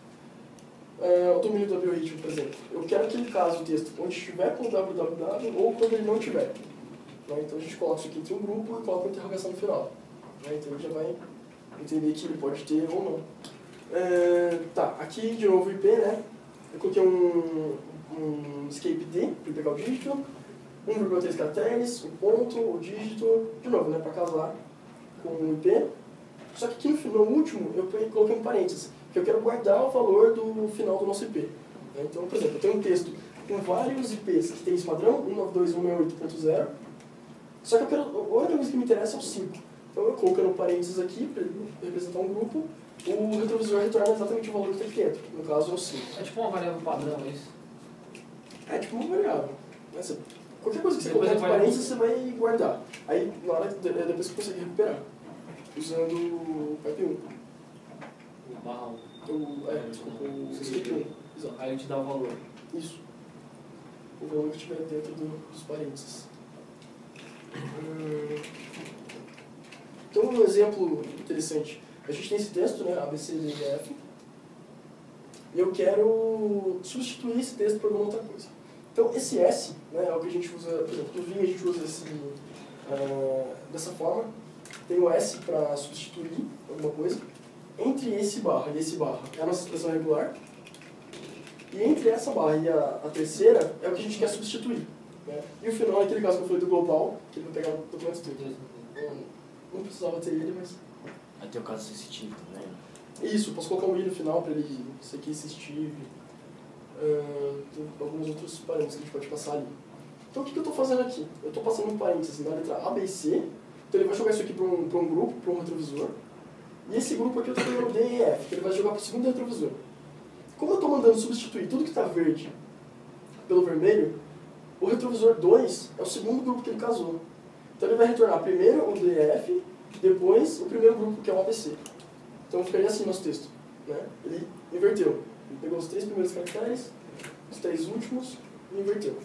O domínio do biorritmo, por exemplo. Eu quero que ele case o texto onde estiver com o www ou quando ele não tiver. Né? Então a gente coloca isso aqui entre um grupo e coloca uma interrogação no final. Né? Então ele já vai entender que ele pode ter ou não. Aqui de novo o IP, né? Eu coloquei um escape D para pegar o dígito, 1,3 caracteres, o ponto, o dígito, de novo, né? Para casar com o IP. Só que aqui no último eu coloquei um parênteses, que eu quero guardar o valor do final do nosso IP. Né? Então, por exemplo, eu tenho um texto com vários IPs que tem esse padrão, 192.168.0, só que eu quero, a única coisa que me interessa é o 5. Então eu coloco no parênteses aqui, para representar um grupo, o retrovisor retorna exatamente o valor que está aqui dentro, no caso é o 5. É tipo uma variável padrão, é isso? É tipo uma variável. Qualquer coisa que você colocar entre parênteses, você vai guardar. Aí, na hora, depois você consegue recuperar, usando o pipe 1. O barra 1. Desculpa, o skip 1. Exato. Aí ele te dá o valor. Isso. O valor que estiver dentro dos parênteses. Então, um exemplo interessante. A gente tem esse texto, né, A, B, C, D, E, F. E eu quero substituir esse texto por alguma outra coisa. Então, esse S, né, é o que a gente usa, por exemplo, no Vim a gente usa dessa forma. Tem o S para substituir alguma coisa. Entre esse barra e esse barra é a nossa expressão regular. E entre essa barra e a terceira é o que a gente quer substituir. Né? E o final, naquele caso que eu falei do global, que ele vai pegar o documento todo. Não precisava ter ele, mas... Aí tem o caso sensitivo também. Isso, posso colocar um i no final para ele ser aqui assistível. Tem alguns outros parâmetros que a gente pode passar ali. Então o que eu estou fazendo aqui? Eu estou passando um parênteses na letra A, B e C. Então ele vai jogar isso aqui para um grupo, para um retrovisor. E esse grupo aqui eu estou pegando D e F, que ele vai jogar para o segundo retrovisor. Como eu estou mandando substituir tudo que está verde pelo vermelho, o retrovisor 2 é o segundo grupo que ele casou. Então ele vai retornar primeiro o D e F, depois o primeiro grupo, que é o ABC. Então ficaria assim nosso texto. Né? Ele inverteu. Ele pegou os 3 primeiros caracteres, os 3 últimos e inverteu.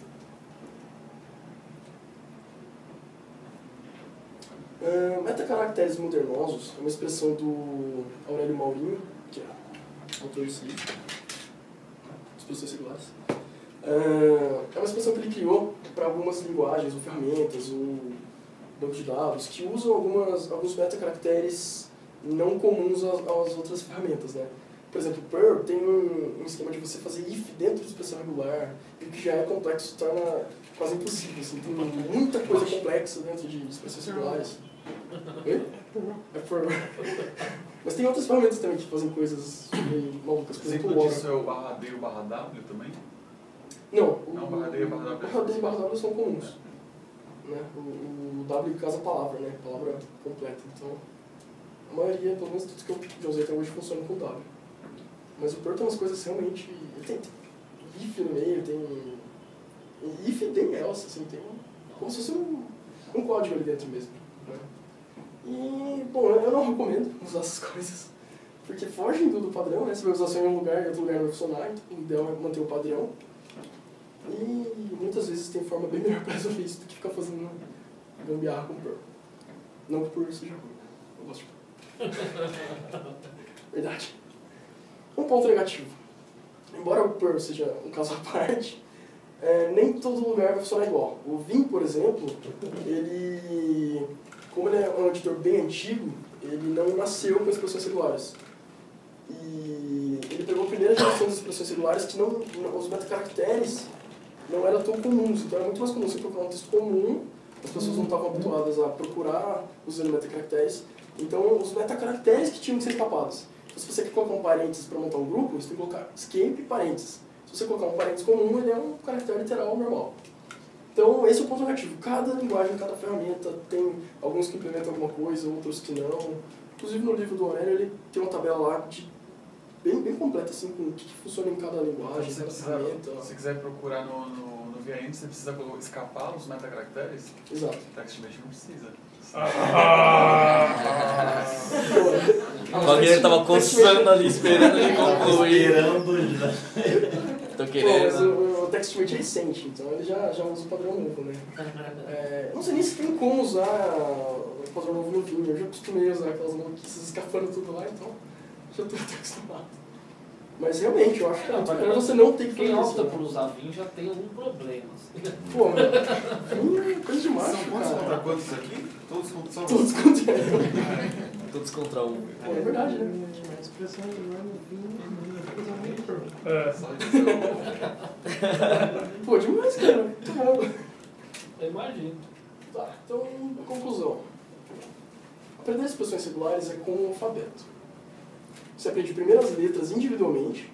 Metacaracteres modernosos é uma expressão do Aurélio Maurinho, que é autor desse livro, Expressões Regulares. É uma expressão que ele criou para algumas linguagens ou ferramentas ou banco de dados que usam alguns metacaracteres não comuns às outras ferramentas, né? Por exemplo, o Perl tem um esquema de você fazer if dentro de expressão regular, e que já é complexo, torna quase impossível, assim, tem muita coisa complexa dentro de expressões regulares. Oi? É Perl. Mas tem outras ferramentas também que fazem coisas meio malucas, por exemplo, o Exemplo Oracle. disso é o barra D e o barra W também? Não, Não, barra D e barra W. barra D e barra W são comuns. Né? O W casa a palavra, né? Palavra completa. Então, a maioria, pelo menos tudo que eu já usei até hoje, funciona com W. Mas o Perl tem umas coisas realmente... Ele tem if no meio, tem... if tem else, assim, tem como se fosse um código ali dentro mesmo. Né? E, bom, eu não recomendo usar essas coisas, porque fogem do padrão, né? Você vai usar só em um lugar e outro lugar não vai funcionar, então o ideal é manter o padrão. E muitas vezes tem forma bem melhor para resolver isso do que ficar fazendo gambiarra com o Perl. Não que o Perl seja ruim, eu gosto de Perl. Verdade. Um ponto negativo. Embora o Perl seja um caso à parte, nem todo lugar vai funcionar igual. O Vim, por exemplo, ele, como ele é um editor bem antigo, ele não nasceu com expressões regulares. E ele pegou a primeira geração das expressões regulares que os metacaracteres não eram tão comuns. Então era muito mais comum você procurar um texto comum, as pessoas não estavam habituadas a procurar usando metacaracteres. Então os metacaracteres que tinham que ser escapados. Então, se você quer colocar um parênteses para montar um grupo, você tem que colocar escape parênteses. Se você colocar um parênteses comum, ele é um caractere literal normal. Então, esse é o ponto negativo. Cada linguagem, cada ferramenta tem alguns que implementam alguma coisa, outros que não. Inclusive, no livro do Aurélio, ele tem uma tabela lá bem completa, assim, com o que funciona em cada linguagem, cada ferramenta. Se você quiser procurar no VN, você precisa escapar os metacaracteres? Exato. TextMate não precisa. Alguém estava coçando ali, esperando ele concluir. Tô Mas querendo. o TextMate é recente, então ele já usa o padrão novo, né? Não sei nem se tem como usar o padrão novo no Vim. Eu já acostumei a usar aquelas maluquices escapando tudo lá, então já estou acostumado. Mas realmente, eu acho que é melhor você não ter que fazer Quem isso. opta por usar Vim já tem algum problema. Pô, mas Vim é coisa demais, São quantos contra cara. quantos aqui? Todos contra só Todos contra ele. Todos contra um. Pô, é verdade, né? A expressão regular no fim é coisa muito Perl. É. Só isso. Pô, demais, cara. Muito bom. Eu imagino. Tá, então, conclusão. Aprender expressões regulares é como um alfabeto. Você aprende primeiro as letras individualmente,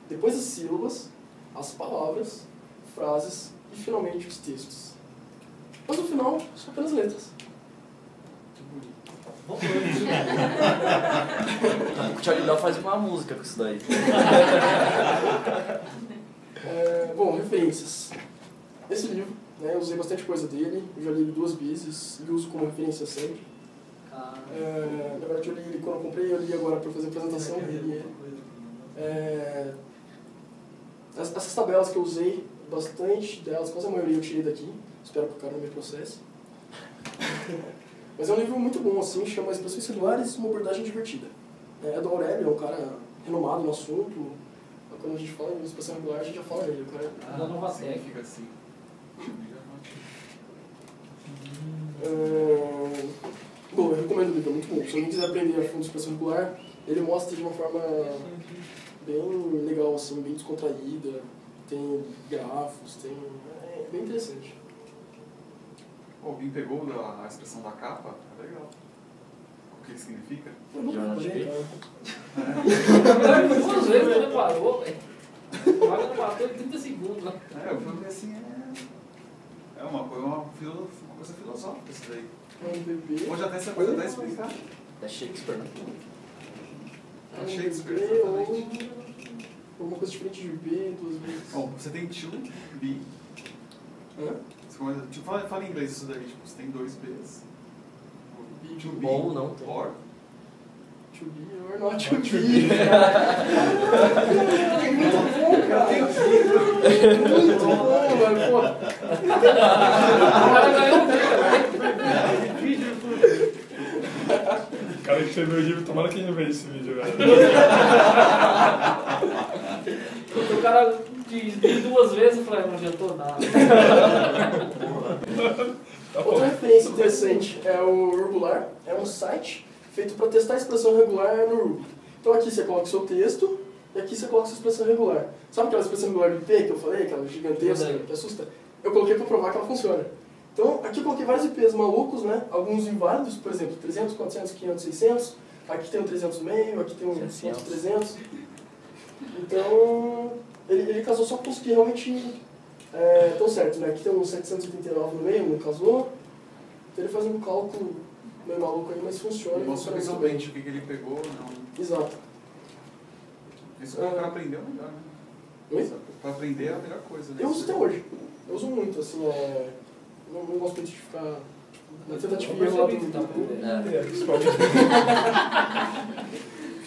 depois as sílabas, as palavras, frases e finalmente os textos. Mas no final, são apenas letras. Vamos O Charlie Brown faz uma música com isso daí. Bom, referências. Esse livro, né, eu usei bastante coisa dele, eu já li ele 2 vezes e uso como referência sempre. Na verdade, eu li ele quando eu comprei, eu li agora para fazer a apresentação. Essas tabelas que eu usei, bastante delas, quase a maioria eu tirei daqui. Espero que o cara não me processe. Mas é um livro muito bom, assim, chama Expressões Regulares, uma abordagem divertida. É do Aurélio, é um cara renomado no assunto. Quando a gente fala em expressão regular, a gente já fala nele. O cara da Nova Tech. Fica assim. Bom, eu recomendo o livro, é muito bom. Se alguém quiser aprender a fundo expressão regular, ele mostra de uma forma bem legal, assim, bem descontraída. Tem grafos, é bem interessante. Alguém pegou a expressão da capa? É legal. O que significa? Eu não Jornal cara. 2 vezes você parou, velho. O Maga não bateu em 30 segundos. Né? Eu fui ver assim, é uma coisa filosófica isso daí. Um bebê. Pode até ser coisa até explicar. É Shakespeare, né? É Shakespeare, bebê ou exatamente. alguma coisa diferente de B, 2 vezes. Bom, você tem to be. Hã? Você começa, tipo, fala em inglês isso daí, tipo, você tem 2 B's. To be Bom, não tem. or. To be or not to be. Muito bom, cara. Muito bom, mano. Pô. O cara ganhou um O cara que escreveu o livro, tomara que ele veja esse vídeo, velho. O cara diz 2 vezes e falei, não adiantou nada. Regular é um site feito para testar a expressão regular no Ruby. Então aqui você coloca o seu texto e aqui você coloca a sua expressão regular. Sabe aquela expressão regular do IP que eu falei, aquela gigantesca que assusta? Eu coloquei para provar que ela funciona. Então aqui eu coloquei vários IPs malucos, né? Alguns inválidos, por exemplo, 300, 400, 500, 600. Aqui tem um 300 meio, aqui tem um 300. Então ele casou só com os que realmente estão certos, né? Aqui tem um 789 no meio, não casou. Então ele faz um cálculo meio maluco aí, mas funciona. Ele mostrou visualmente o que ele pegou, não. Exato. Isso para aprender é o melhor, né? Oi? Para aprender é a melhor coisa, né? Eu uso até hoje. Eu uso muito, assim, não gosto muito de ficar na tentativa de erro lá do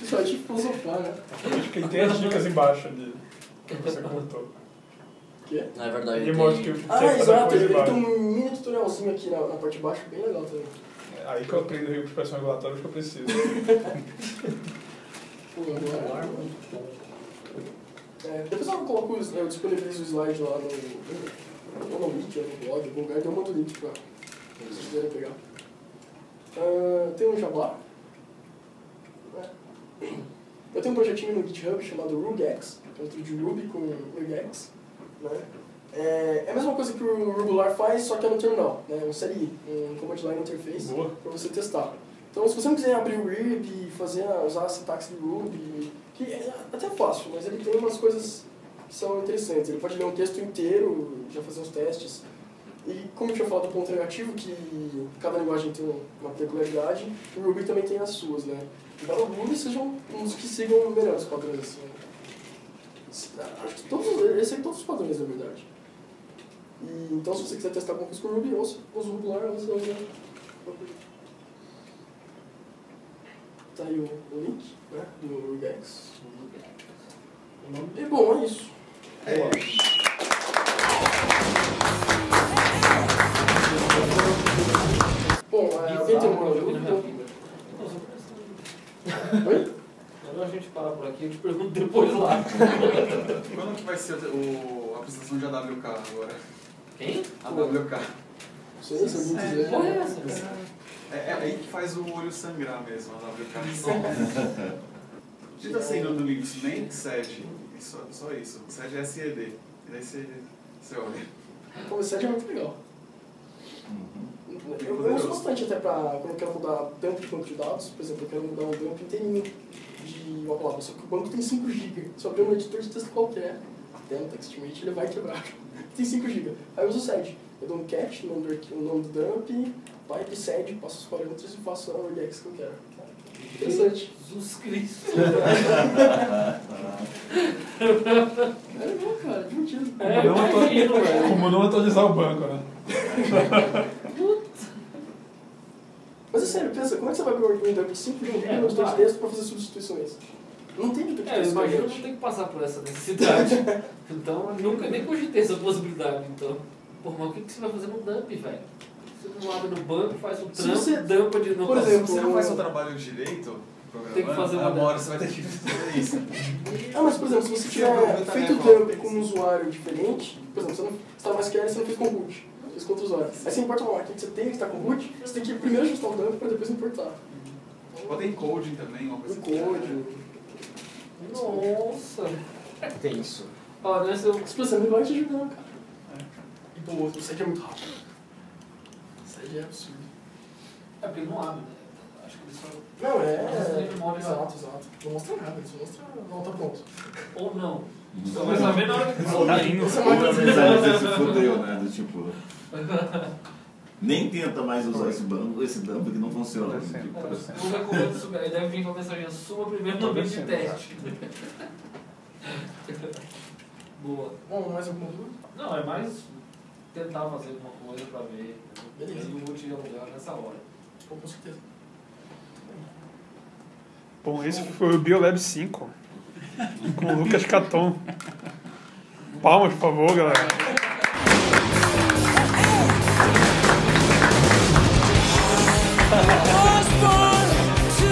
só de filosofar, né? Quem tem as dicas embaixo ali, que você comentou. Que? Não, é verdade. Ele mostra que eu exato, ele tem um mini tutorialzinho aqui na parte de baixo, bem legal também. Aí que eu aprendo a expressão regulatória que eu preciso. Depois eu coloco, eu disponibilizo o slide lá no Wiki, no blog, algum lugar, eu mando o link pra vocês quiserem pegar. Tem um Java. Eu tenho um projetinho no GitHub chamado Rugex, que é um de Ruby com Rugex. Né? É a mesma coisa que o Regular faz, só que é no terminal, né? Um CLI, um Command Line Interface, para você testar. Então, se você não quiser abrir o Ruby e usar a sintaxe do Ruby, que é até fácil, mas ele tem umas coisas que são interessantes. Ele pode ler um texto inteiro, já fazer uns testes. E como eu tinha falado do ponto negativo, que cada linguagem tem uma peculiaridade, o Ruby também tem as suas, né? Embora o Ruby sejam uns que sigam melhores padrões, assim. Acho que eles seguem todos os padrões, na verdade. E, então, se você quiser testar alguma coisa com o Ruby, usa o Regular, ou você usa... Tá aí o link, né, do Rugex. E bom, é isso. Bom, alguém tem uma dúvida? Oi? Melhor a gente parar por aqui, eu te pergunto depois lá. Quando que vai ser a apresentação de AWK agora? Quem? AWK. Não sei se alguém quiser. Qual é essa? É aí que faz o olho sangrar mesmo, a AWK. Digita sendo no Linux nem SED, só isso. SED é SED. E daí você olha. O SED é muito legal. Eu uso bastante até pra quando eu quero mudar dump de banco de dados. Por exemplo, eu quero mudar um dump inteirinho de uma palavra, só que o banco tem 5 GB. Se eu abrir um editor de texto qualquer, até no TextMate, ele vai quebrar. Tem 5 GB. Aí eu uso o SED. Eu dou um cat, o nome do dump, pipe sed, passo os parâmetros e faço a regex que eu quero. Interessante. Jesus Cristo. É legal, cara, divertido. Como não atualizar o banco, né? Mas é sério, pensa, como é que você vai abrir um dump 5 de um livro no editor de texto para fazer substituições? Não tem editor de texto. Imagina que eu não tenho que passar por essa necessidade. Então, eu nunca nem cogitei essa possibilidade. Então, pô, mas o que você vai fazer no dump, velho? Você não abre no banco, faz o trampo, dumpa de novo. Por exemplo, se você não faz seu trabalho direito, tem que fazer uma hora você vai ter que fazer isso. Mas por exemplo, se você tiver feito o dump com um usuário diferente, por exemplo, você está mais querendo, você não fez com root, fez com outro usuário. Aí você importa uma máquina que você tem, que está com root, você tem que primeiro ajustar o dump para depois importar. Pode ter encoding também, uma coisa Encoding. Nossa. Tem isso. Ó, nessa eu... Expressão vai te ajudando, cara. E pro outro, isso aqui é muito rápido. Isso aí é absurdo. É porque ele não abre, né? Acho que ele só... Não, Exato. Não mostra nada, ele só mostra... Não, tá pronto. Ou não. Só vai saber na hora que Você se fudeu, né? Do tipo... Nem tenta mais usar esse dump que não funciona. Não recomendo subir. Aí deve vir com a mensagem sua primeiro no ambiente de teste. Boa. Bom, mais alguma dúvida? Não, é mais tentar fazer alguma coisa pra ver. Beleza. E o útil é melhor nessa hora. Com certeza. Bom, esse foi o BioLab 5 com o Lucas Caton. Palmas, por favor, galera. Was born to